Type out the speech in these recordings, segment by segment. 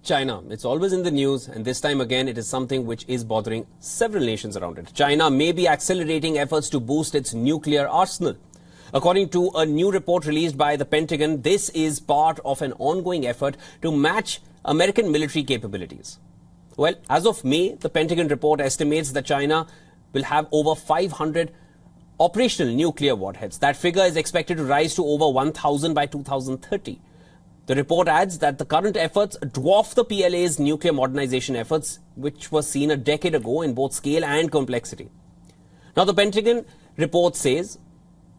China. It's always in the news, and this time again it is something which is bothering several nations around it. China may be accelerating efforts to boost its nuclear arsenal. According to a new report released by the Pentagon, this is part of an ongoing effort to match American military capabilities. Well, as of May, the Pentagon report estimates that China will have over 500 operational nuclear warheads. That figure is expected to rise to over 1,000 by 2030. The report adds that the current efforts dwarf the PLA's nuclear modernization efforts, which were seen a decade ago in both scale and complexity. Now, the Pentagon report says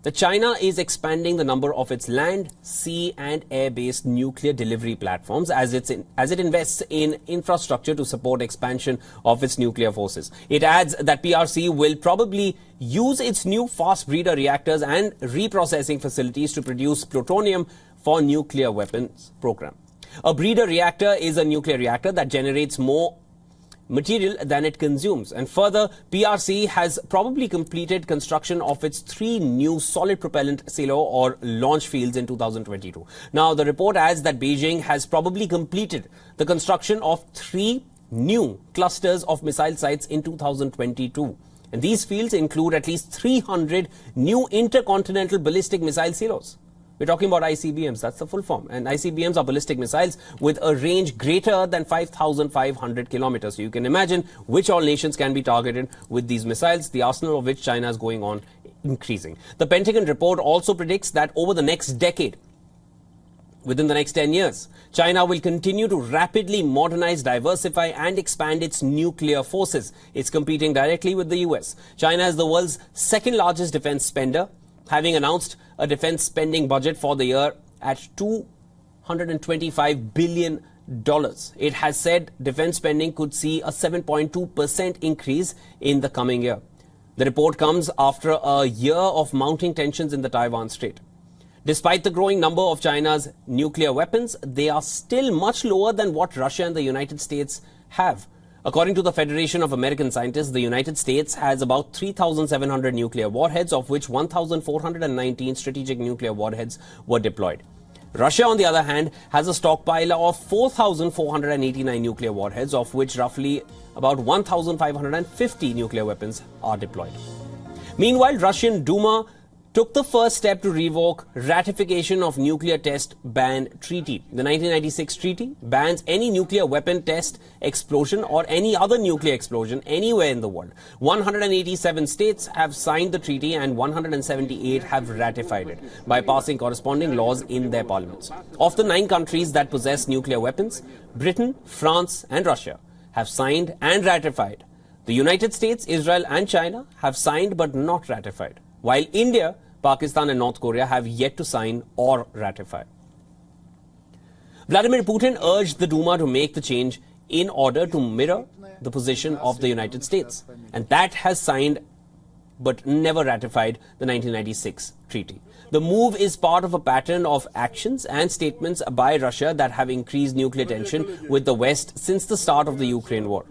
that China is expanding the number of its land, sea and air-based nuclear delivery platforms as it invests in infrastructure to support expansion of its nuclear forces. It adds that PRC will probably use its new fast breeder reactors and reprocessing facilities to produce plutonium for nuclear weapons program. A breeder reactor is a nuclear reactor that generates more material than it consumes. And further, PRC has probably completed construction of its 3 new solid propellant silo or launch fields in 2022. Now, the report adds that Beijing has probably completed the construction of 3 new clusters of missile sites in 2022. And these fields include at least 300 new intercontinental ballistic missile silos. We're talking about ICBMs, that's the full form. And ICBMs are ballistic missiles with a range greater than 5,500 kilometers. So you can imagine which all nations can be targeted with these missiles, the arsenal of which China is going on increasing. The Pentagon report also predicts that over the next decade, within the next 10 years, China will continue to rapidly modernize, diversify and expand its nuclear forces. It's competing directly with the US. China is the world's second largest defense spender, having announced a defense spending budget for the year at $225 billion. It has said defense spending could see a 7.2% increase in the coming year. The report comes after a year of mounting tensions in the Taiwan Strait. Despite the growing number of China's nuclear weapons, they are still much lower than what Russia and the United States have. According to the Federation of American Scientists, the United States has about 3,700 nuclear warheads, of which 1,419 strategic nuclear warheads were deployed. Russia, on the other hand, has a stockpile of 4,489 nuclear warheads, of which roughly about 1,550 nuclear weapons are deployed. Meanwhile, Russian Duma took the first step to revoke ratification of nuclear test ban treaty. The 1996 treaty bans any nuclear weapon test, explosion or any other nuclear explosion anywhere in the world. 187 states have signed the treaty and 178 have ratified it by passing corresponding laws in their parliaments. Of the 9 countries that possess nuclear weapons, Britain, France and Russia have signed and ratified. The United States, Israel and China have signed but not ratified, while India, Pakistan and North Korea have yet to sign or ratify. Vladimir Putin urged the Duma to make the change in order to mirror the position of the United States, and that has signed but never ratified the 1996 treaty. The move is part of a pattern of actions and statements by Russia that have increased nuclear tension with the West since the start of the Ukraine war.